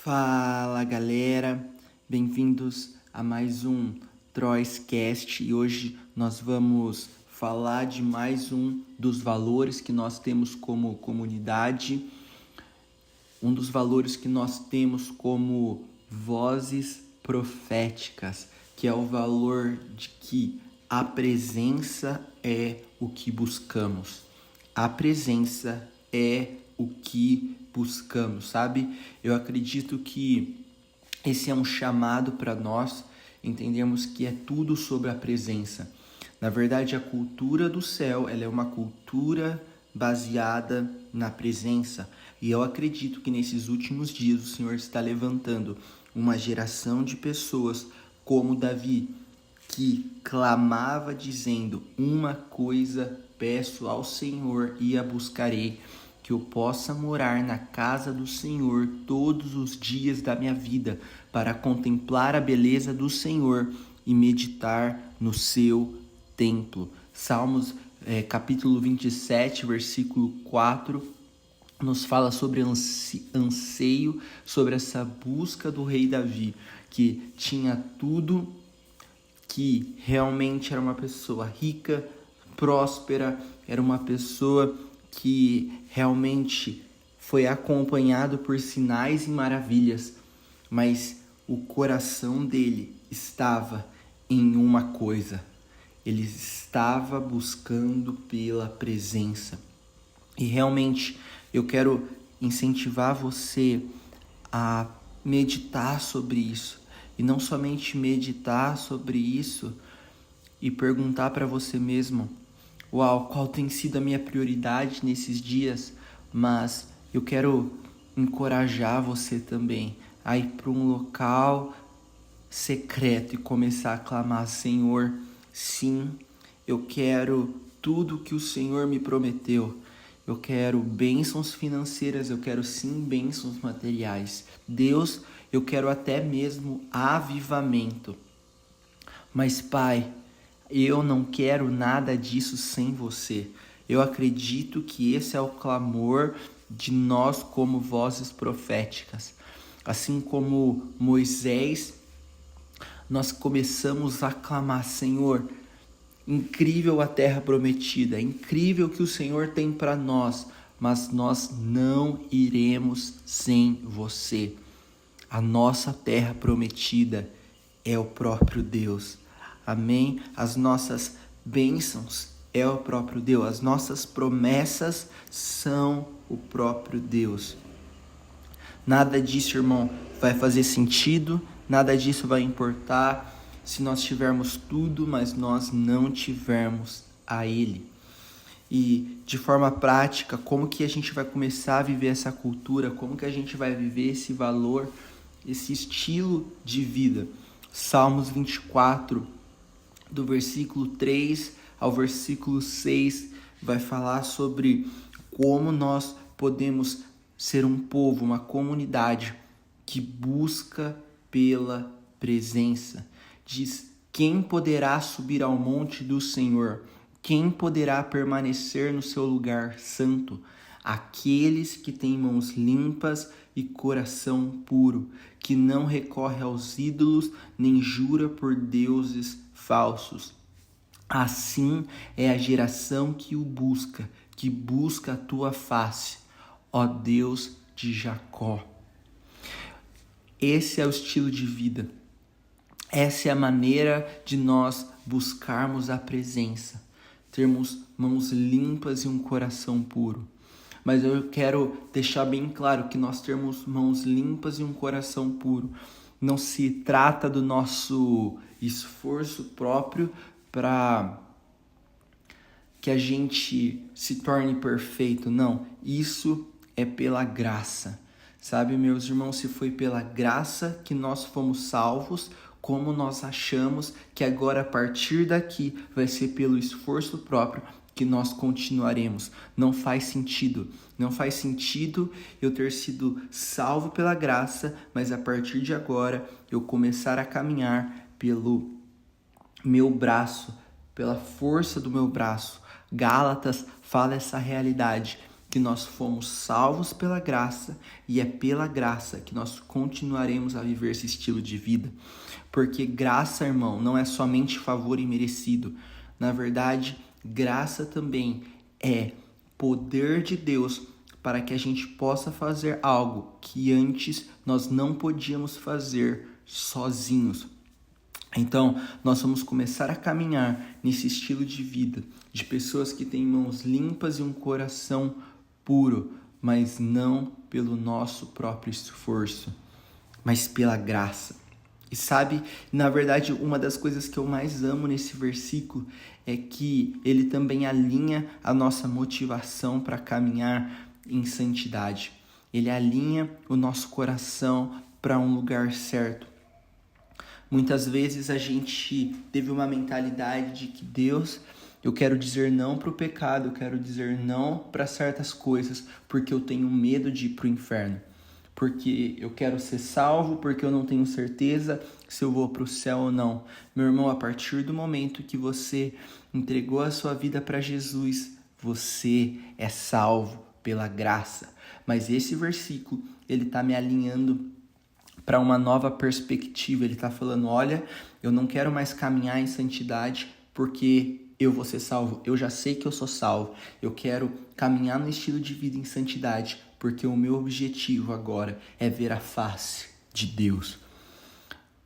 Fala galera, bem-vindos a mais um Troycast e hoje nós vamos falar de mais um dos valores que nós temos como comunidade, um dos valores que nós temos como vozes proféticas, que é o valor de que a presença é o que buscamos. A presença é o que buscamos, sabe? Eu acredito que esse é um chamado para nós entendermos que é tudo sobre a presença. Na verdade, a cultura do céu, ela é uma cultura baseada na presença. E eu acredito que nesses últimos dias o Senhor está levantando uma geração de pessoas como Davi, que clamava dizendo: uma coisa peço ao Senhor e a buscarei, que eu possa morar na casa do Senhor todos os dias da minha vida, para contemplar a beleza do Senhor e meditar no seu templo. Salmos capítulo 27, versículo 4, nos fala sobre anseio, sobre essa busca do rei Davi, que tinha tudo, que realmente era uma pessoa rica, próspera, era uma pessoa que realmente foi acompanhado por sinais e maravilhas, mas o coração dele estava em uma coisa: ele estava buscando pela presença. E realmente eu quero incentivar você a meditar sobre isso, e não somente meditar sobre isso e perguntar para você mesmo: uau, qual tem sido a minha prioridade nesses dias? Mas eu quero encorajar você também a ir para um local secreto e começar a clamar: Senhor, sim, eu quero tudo que o Senhor me prometeu. Eu quero bênçãos financeiras, eu quero sim bênçãos materiais. Deus, eu quero até mesmo avivamento. Mas Pai, eu não quero nada disso sem você. Eu acredito que esse é o clamor de nós como vozes proféticas. Assim como Moisés, nós começamos a clamar: Senhor, incrível a terra prometida, incrível o que o Senhor tem para nós, mas nós não iremos sem você. A nossa terra prometida é o próprio Deus. Amém? As nossas bênçãos é o próprio Deus. As nossas promessas são o próprio Deus. Nada disso, irmão, vai fazer sentido. Nada disso vai importar se nós tivermos tudo, mas nós não tivermos a Ele. E de forma prática, como que a gente vai começar a viver essa cultura? Como que a gente vai viver esse valor, esse estilo de vida? Salmos 24, do versículo 3 ao versículo 6, vai falar sobre como nós podemos ser um povo, uma comunidade que busca pela presença. Diz: quem poderá subir ao monte do Senhor? Quem poderá permanecer no seu lugar santo? Aqueles que têm mãos limpas e coração puro, que não recorre aos ídolos, nem jura por deuses falsos. Assim é a geração que o busca, que busca a tua face, ó Deus de Jacó. Esse é o estilo de vida. Essa é a maneira de nós buscarmos a presença, termos mãos limpas e um coração puro. Mas eu quero deixar bem claro que nós termos mãos limpas e um coração puro não se trata do nosso esforço próprio para que a gente se torne perfeito. Não, isso é pela graça. Sabe, meus irmãos, se foi pela graça que nós fomos salvos, como nós achamos que agora a partir daqui vai ser pelo esforço próprio que nós continuaremos? Não faz sentido. Não faz sentido eu ter sido salvo pela graça, mas a partir de agora eu começar a caminhar pelo meu braço, pela força do meu braço. Gálatas fala essa realidade, que nós fomos salvos pela graça e é pela graça que nós continuaremos a viver esse estilo de vida. Porque graça, irmão, não é somente favor imerecido. Na verdade, graça também é poder de Deus para que a gente possa fazer algo que antes nós não podíamos fazer sozinhos. Então, nós vamos começar a caminhar nesse estilo de vida, de pessoas que têm mãos limpas e um coração puro, mas não pelo nosso próprio esforço, mas pela graça. E sabe, na verdade, uma das coisas que eu mais amo nesse versículo é que ele também alinha a nossa motivação para caminhar em santidade. Ele alinha o nosso coração para um lugar certo. Muitas vezes a gente teve uma mentalidade de que Deus, eu quero dizer não para o pecado, eu quero dizer não para certas coisas, porque eu tenho medo de ir para o inferno. Porque eu quero ser salvo, porque eu não tenho certeza se eu vou para o céu ou não. Meu irmão, a partir do momento que você entregou a sua vida para Jesus, você é salvo pela graça. Mas esse versículo, ele está me alinhando para uma nova perspectiva. Ele está falando, olha, eu não quero mais caminhar em santidade porque eu vou ser salvo. Eu já sei que eu sou salvo. Eu quero caminhar no estilo de vida em santidade porque o meu objetivo agora é ver a face de Deus.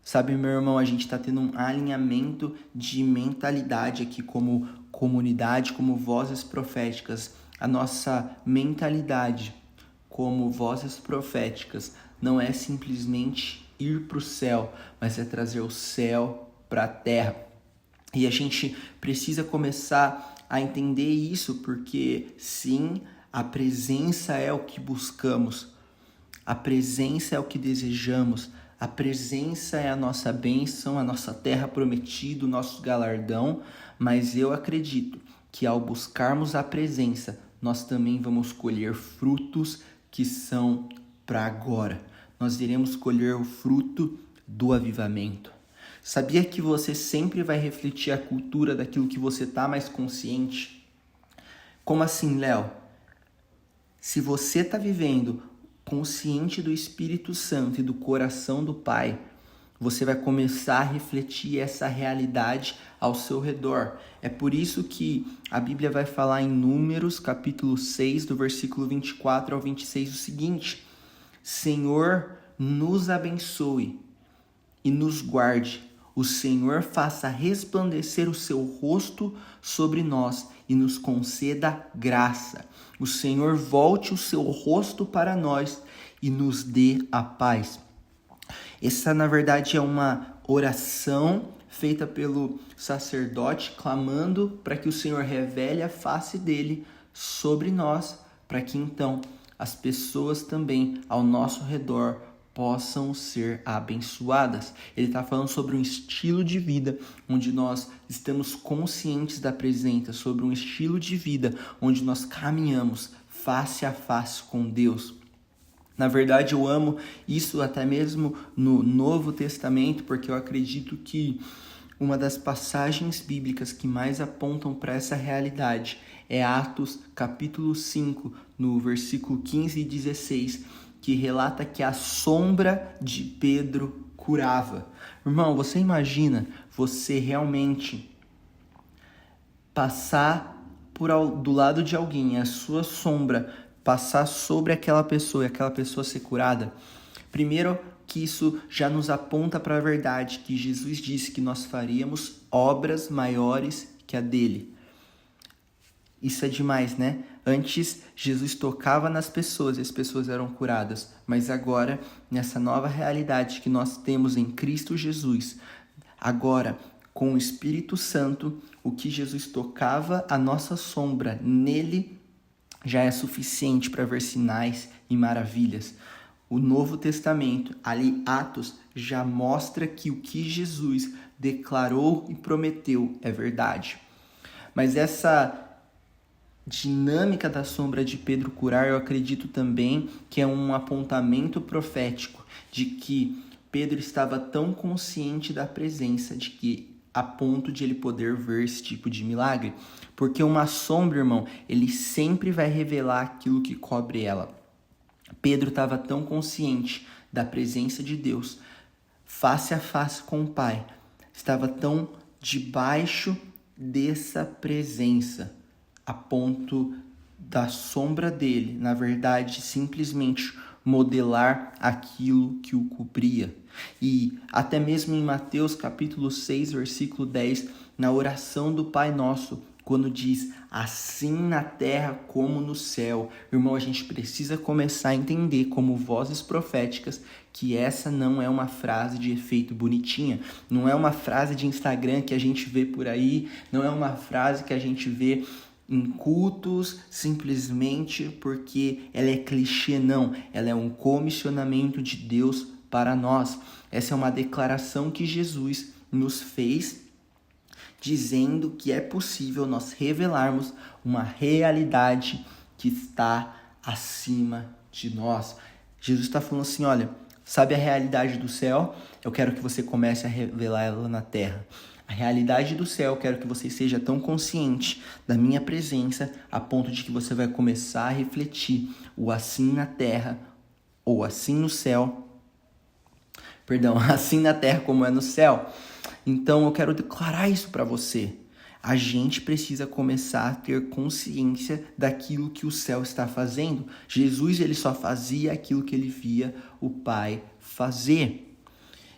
Sabe, meu irmão, a gente está tendo um alinhamento de mentalidade aqui como comunidade, como vozes proféticas. A nossa mentalidade como vozes proféticas não é simplesmente ir para o céu, mas é trazer o céu para a terra. E a gente precisa começar a entender isso, porque sim, a presença é o que buscamos, a presença é o que desejamos, a presença é a nossa bênção, a nossa terra prometida, o nosso galardão, mas eu acredito que ao buscarmos a presença, nós também vamos colher frutos que são para agora. Nós iremos colher o fruto do avivamento. Sabia que você sempre vai refletir a cultura daquilo que você está mais consciente? Como assim, Léo? Se você está vivendo consciente do Espírito Santo e do coração do Pai, você vai começar a refletir essa realidade ao seu redor. É por isso que a Bíblia vai falar em Números, capítulo 6, do versículo 24 ao 26, o seguinte: Senhor, nos abençoe e nos guarde. O Senhor faça resplandecer o seu rosto sobre nós e nos conceda graça. O Senhor volte o seu rosto para nós e nos dê a paz. Essa, na verdade, é uma oração feita pelo sacerdote, clamando para que o Senhor revele a face dele sobre nós, para que então as pessoas também ao nosso redor possam ser abençoadas. Ele está falando sobre um estilo de vida onde nós estamos conscientes da presença, sobre um estilo de vida onde nós caminhamos face a face com Deus. Na verdade, eu amo isso até mesmo no Novo Testamento, porque eu acredito que uma das passagens bíblicas que mais apontam para essa realidade é Atos capítulo 5, no versículo 15 e 16, que relata que a sombra de Pedro curava. Irmão, você imagina você realmente passar do lado de alguém, a sua sombra passar sobre aquela pessoa e aquela pessoa ser curada? Primeiro, que isso já nos aponta para a verdade, que Jesus disse que nós faríamos obras maiores que a dele. Isso é demais, né? Antes, Jesus tocava nas pessoas e as pessoas eram curadas. Mas agora, nessa nova realidade que nós temos em Cristo Jesus, agora, com o Espírito Santo, o que Jesus tocava, a nossa sombra nele, já é suficiente para ver sinais e maravilhas. O Novo Testamento, ali Atos, já mostra que o que Jesus declarou e prometeu é verdade. Mas essa dinâmica da sombra de Pedro curar, eu acredito também que é um apontamento profético de que Pedro estava tão consciente da presença de que a ponto de ele poder ver esse tipo de milagre. Porque uma sombra, irmão, ele sempre vai revelar aquilo que cobre ela. Pedro estava tão consciente da presença de Deus, face a face com o Pai, estava tão debaixo dessa presença, a ponto da sombra dele, na verdade, simplesmente modelar aquilo que o cobria. E até mesmo em Mateus capítulo 6, versículo 10, na oração do Pai Nosso, quando diz assim na terra como no céu. Irmão, a gente precisa começar a entender como vozes proféticas que essa não é uma frase de efeito bonitinha, não é uma frase de Instagram que a gente vê por aí, não é uma frase que a gente vê em cultos simplesmente porque ela é clichê, não. Ela é um comissionamento de Deus para nós. Essa é uma declaração que Jesus nos fez, dizendo que é possível nós revelarmos uma realidade que está acima de nós. Jesus está falando assim, olha, sabe a realidade do céu? Eu quero que você comece a revelar ela na terra. A realidade do céu, eu quero que você seja tão consciente da minha presença a ponto de que você vai começar a refletir o assim na terra ou assim no céu. Perdão, assim na terra como é no céu. Então eu quero declarar isso para você. A gente precisa começar a ter consciência daquilo que o céu está fazendo. Jesus, ele só fazia aquilo que ele via o Pai fazer.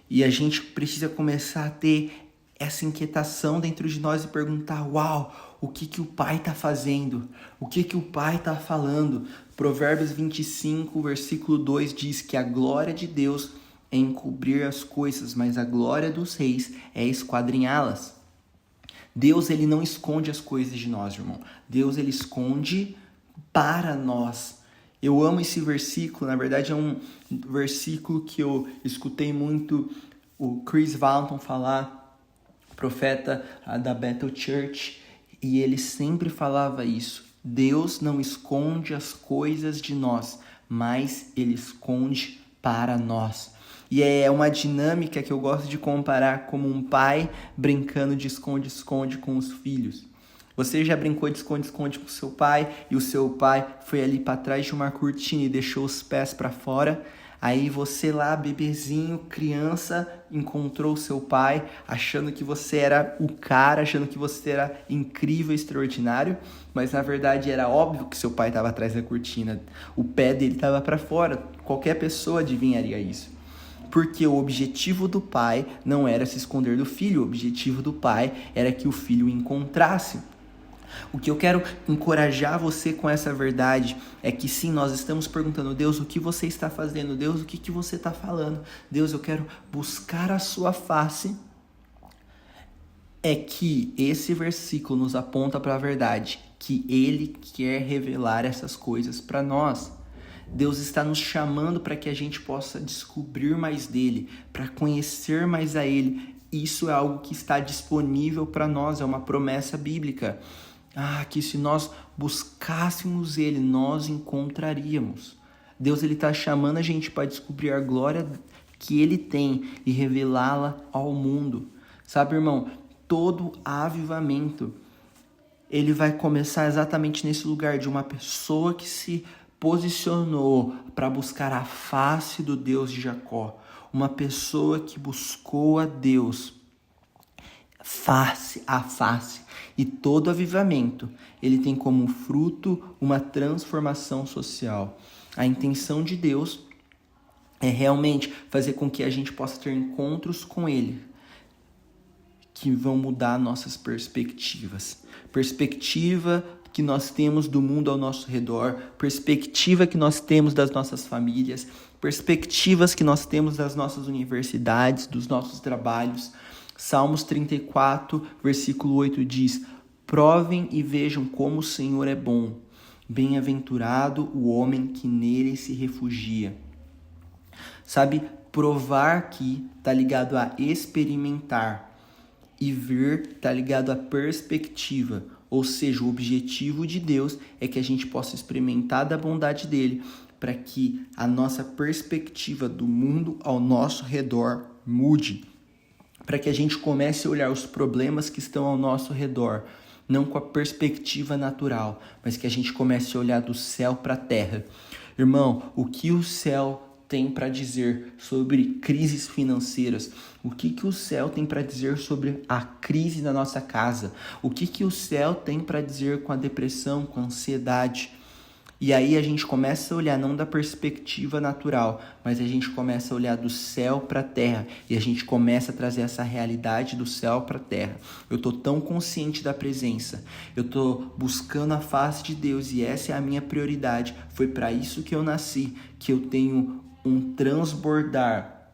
E a gente precisa começar a ter essa inquietação dentro de nós e perguntar, uau, o que o Pai está fazendo? O que o Pai está falando? Provérbios 25, versículo 2 diz que a glória de Deus é encobrir as coisas, mas a glória dos reis é esquadrinhá-las. Deus, ele não esconde as coisas de nós, irmão. Deus, ele esconde para nós. Eu amo esse versículo, na verdade é um versículo que eu escutei muito o Chris Vallotton falar, profeta da Bethel Church, e ele sempre falava isso. Deus não esconde as coisas de nós, mas ele esconde para nós. E é uma dinâmica que eu gosto de comparar como um pai brincando de esconde-esconde com os filhos. Você já brincou de esconde-esconde com seu pai e o seu pai foi ali para trás de uma cortina e deixou os pés para fora? Aí você lá, bebezinho, criança, encontrou o seu pai achando que você era o cara, achando que você era incrível, extraordinário, mas na verdade era óbvio que seu pai estava atrás da cortina, o pé dele estava para fora, qualquer pessoa adivinharia isso. Porque o objetivo do pai não era se esconder do filho, o objetivo do pai era que o filho o encontrasse. O que eu quero encorajar você com essa verdade é que sim, nós estamos perguntando, Deus, o que você está fazendo? Deus, o que você está falando? Deus, eu quero buscar a sua face. É que esse versículo nos aponta para a verdade, que ele quer revelar essas coisas para nós. Deus está nos chamando para que a gente possa descobrir mais dele, para conhecer mais a ele. Isso é algo que está disponível para nós, é uma promessa bíblica. Que se nós buscássemos ele, nós encontraríamos. Deus, ele está chamando a gente para descobrir a glória que ele tem e revelá-la ao mundo. Sabe, irmão, todo avivamento, ele vai começar exatamente nesse lugar de uma pessoa que se posicionou para buscar a face do Deus de Jacó. Uma pessoa que buscou a Deus face a face. E todo avivamento, ele tem como fruto uma transformação social. A intenção de Deus é realmente fazer com que a gente possa ter encontros com ele, que vão mudar nossas perspectivas. Perspectiva que nós temos do mundo ao nosso redor, perspectiva que nós temos das nossas famílias, perspectivas que nós temos das nossas universidades, dos nossos trabalhos. Salmos 34, versículo 8 diz: provem e vejam como o Senhor é bom. Bem-aventurado o homem que nele se refugia. Sabe, provar aqui está ligado a experimentar. E ver está ligado à perspectiva. Ou seja, o objetivo de Deus é que a gente possa experimentar da bondade dele para que a nossa perspectiva do mundo ao nosso redor mude. para que a gente comece a olhar os problemas que estão ao nosso redor, não com a perspectiva natural, mas que a gente comece a olhar do céu para a terra. Irmão, o que o céu tem para dizer sobre crises financeiras? O que o céu tem para dizer sobre a crise na nossa casa? O que o céu tem para dizer com a depressão, com a ansiedade? E aí a gente começa a olhar não da perspectiva natural, mas a gente começa a olhar do céu para a terra e a gente começa a trazer essa realidade do céu para a terra. Eu tô tão consciente da presença, eu tô buscando a face de Deus e essa é a minha prioridade. Foi para isso que eu nasci, que eu tenho um transbordar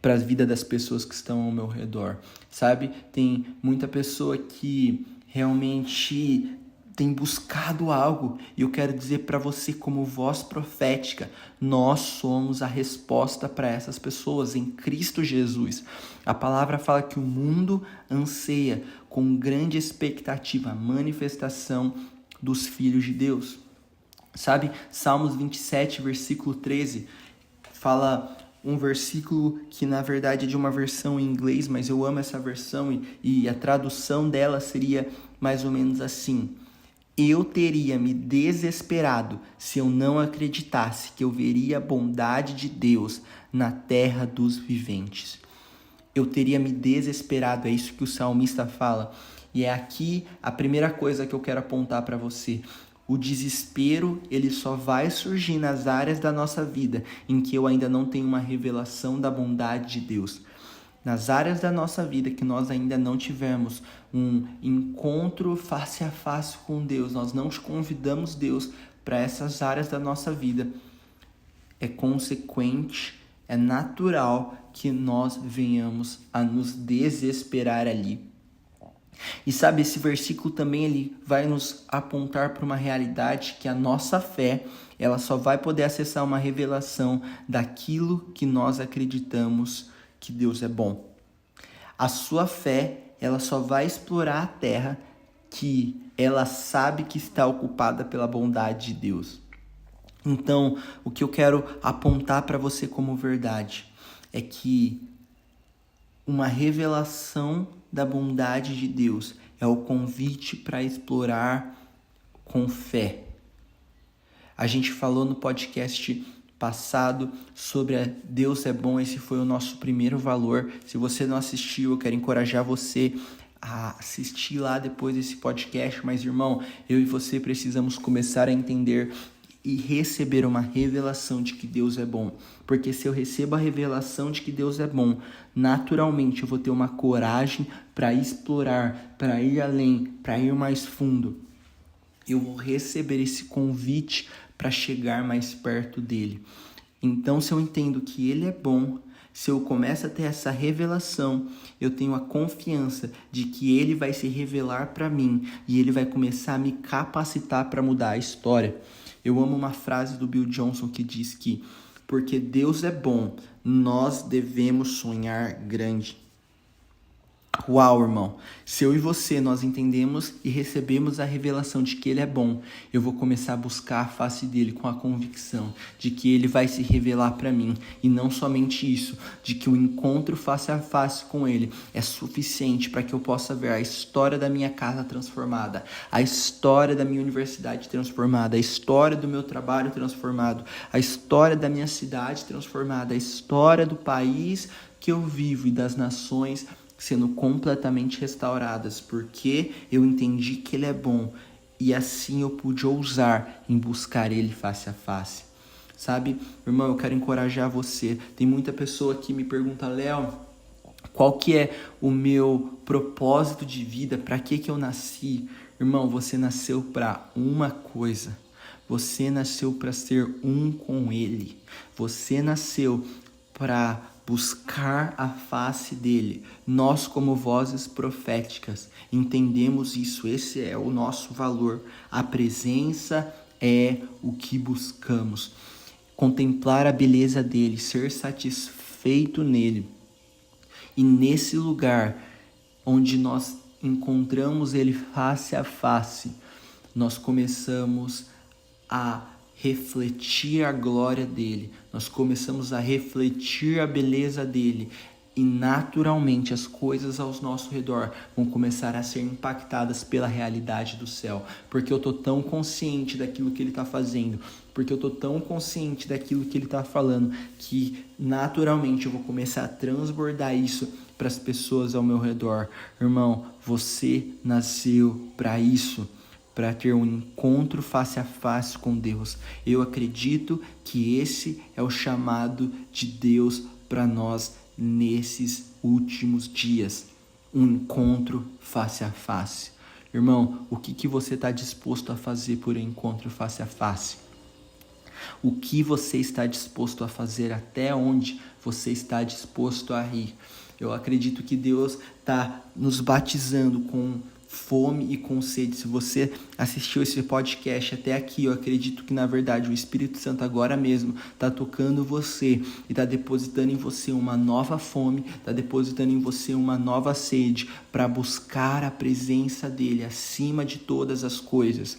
para a vida das pessoas que estão ao meu redor, sabe? Tem muita pessoa que realmente tem buscado algo, e eu quero dizer para você como voz profética, nós somos a resposta para essas pessoas em Cristo Jesus. A palavra fala que o mundo anseia com grande expectativa a manifestação dos filhos de Deus. Sabe, Salmos 27, versículo 13, fala um versículo que na verdade é de uma versão em inglês, mas eu amo essa versão e a tradução dela seria mais ou menos assim: eu teria me desesperado se eu não acreditasse que eu veria a bondade de Deus na terra dos viventes. Eu teria me desesperado, é isso que o salmista fala. E é aqui a primeira coisa que eu quero apontar para você. O desespero, ele só vai surgir nas áreas da nossa vida em que eu ainda não tenho uma revelação da bondade de Deus. Nas áreas da nossa vida que nós ainda não tivemos um encontro face a face com Deus, nós não convidamos Deus para essas áreas da nossa vida, é consequente, é natural que nós venhamos a nos desesperar ali. E sabe, esse versículo também ele vai nos apontar para uma realidade que a nossa fé, ela só vai poder acessar uma revelação daquilo que nós acreditamos que Deus é bom. A sua fé, ela só vai explorar a terra que ela sabe que está ocupada pela bondade de Deus. Então, o que eu quero apontar para você como verdade é que uma revelação da bondade de Deus é o convite para explorar com fé. A gente falou no podcast passado sobre Deus é bom, esse foi o nosso primeiro valor. Se você não assistiu, eu quero encorajar você a assistir lá depois desse podcast. Mas, irmão, eu e você precisamos começar a entender e receber uma revelação de que Deus é bom. Porque se eu recebo a revelação de que Deus é bom, naturalmente eu vou ter uma coragem para explorar, para ir além, para ir mais fundo. Eu vou receber esse convite para chegar mais perto dele. Então, se eu entendo que ele é bom, se eu começo a ter essa revelação, eu tenho a confiança de que ele vai se revelar para mim e ele vai começar a me capacitar para mudar a história. Eu amo uma frase do Bill Johnson que diz que porque Deus é bom, nós devemos sonhar grande. Uau, irmão, se eu e você nós entendemos e recebemos a revelação de que ele é bom, eu vou começar a buscar a face dele com a convicção de que ele vai se revelar para mim. E não somente isso, de que o encontro face a face com ele é suficiente para que eu possa ver a história da minha casa transformada, a história da minha universidade transformada, a história do meu trabalho transformado, a história da minha cidade transformada, a história do país que eu vivo e das nações sendo completamente restauradas, porque eu entendi que ele é bom e assim eu pude ousar em buscar ele face a face. Sabe, irmão, eu quero encorajar você. Tem muita pessoa que me pergunta: Léo, qual que é o meu propósito de vida? Para que eu nasci? Irmão, você nasceu para uma coisa. Você nasceu para ser um com ele. Você nasceu para buscar a face dele. Nós, como vozes proféticas, entendemos isso. Esse é o nosso valor. A presença é o que buscamos. Contemplar a beleza dele, ser satisfeito nele. E nesse lugar onde nós encontramos ele face a face, nós começamos a refletir a glória dele, nós começamos a refletir a beleza dele. e naturalmente as coisas ao nosso redor vão começar a ser impactadas pela realidade do céu, porque eu tô tão consciente daquilo que ele está fazendo, porque eu tô tão consciente daquilo que ele está falando, que naturalmente eu vou começar a transbordar isso para as pessoas ao meu redor. Irmão, você nasceu para isso, para ter um encontro face a face com Deus. Eu acredito que esse é o chamado de Deus para nós nesses últimos dias, um encontro face a face. Irmão, o que você está disposto a fazer por um encontro face a face? O que você está disposto a fazer? Até onde você está disposto a ir? Eu acredito que Deus está nos batizando com fome e com sede. Se você assistiu esse podcast até aqui, eu acredito que na verdade o Espírito Santo agora mesmo está tocando você e está depositando em você uma nova fome, está depositando em você uma nova sede para buscar a presença dele acima de todas as coisas.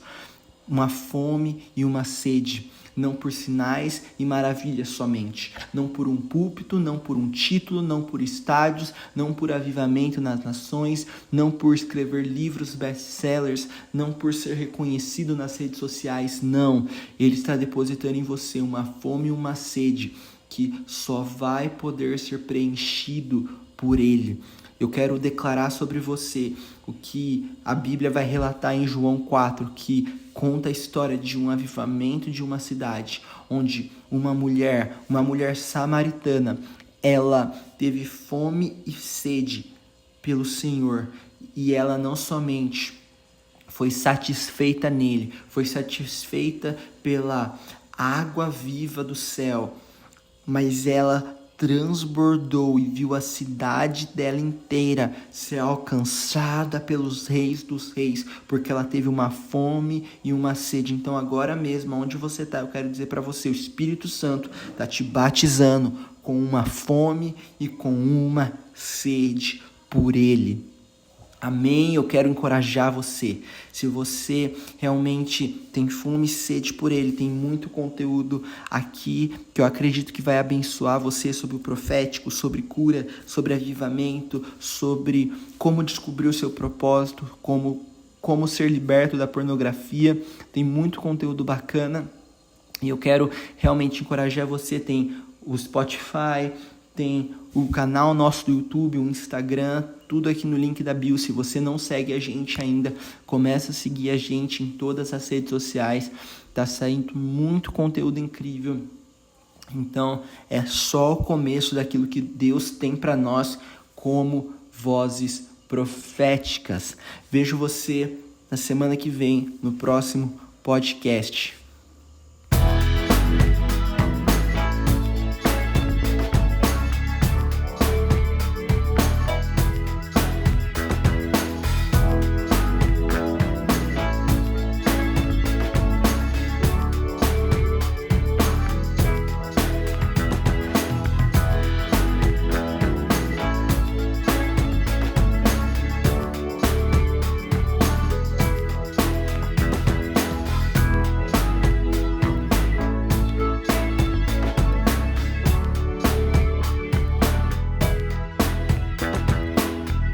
Uma fome e uma sede, não por sinais e maravilhas somente, não por um púlpito, não por um título, não por estádios, não por avivamento nas nações, não por escrever livros best-sellers, não por ser reconhecido nas redes sociais, não. Ele está depositando em você uma fome e uma sede que só vai poder ser preenchido por ele. Eu quero declarar sobre você o que a Bíblia vai relatar em João 4, que conta a história de um avivamento de uma cidade, onde uma mulher samaritana, ela teve fome e sede pelo Senhor, e ela não somente foi satisfeita nele, foi satisfeita pela água viva do céu, mas ela transbordou e viu a cidade dela inteira ser alcançada pelos reis dos reis, porque ela teve uma fome e uma sede. Então agora mesmo, onde você está, eu quero dizer para você, o Espírito Santo está te batizando com uma fome e com uma sede por ele. Amém? Eu quero encorajar você. Se você realmente tem fome e sede por ele, tem muito conteúdo aqui que eu acredito que vai abençoar você sobre o profético, sobre cura, sobre avivamento, sobre como descobrir o seu propósito, como ser liberto da pornografia. Tem muito conteúdo bacana e eu quero realmente encorajar você. Tem o Spotify, tem o canal nosso do YouTube, o Instagram, tudo aqui no link da bio. Se você não segue a gente ainda, começa a seguir a gente em todas as redes sociais. Tá saindo muito conteúdo incrível. Então, é só o começo daquilo que Deus tem para nós como vozes proféticas. Vejo você na semana que vem, no próximo podcast.